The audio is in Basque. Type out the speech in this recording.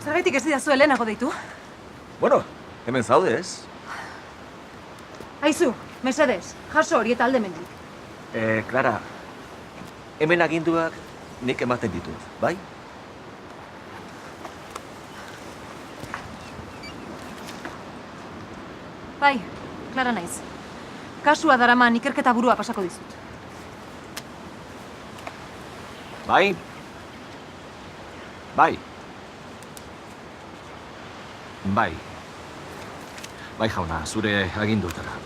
Zergaitik ez didazu helenago deitu? Bueno, hemen zaude ez? Aizu, mesedez, jaso hori eta alde mendik. Clara, hemen aginduak nik ematen ditut, bai? Bai, Clara naiz. Kasua daraman ikerketa burua pasako dizut. Bai? Bai. Bai. Bai jauna, zure agindutara.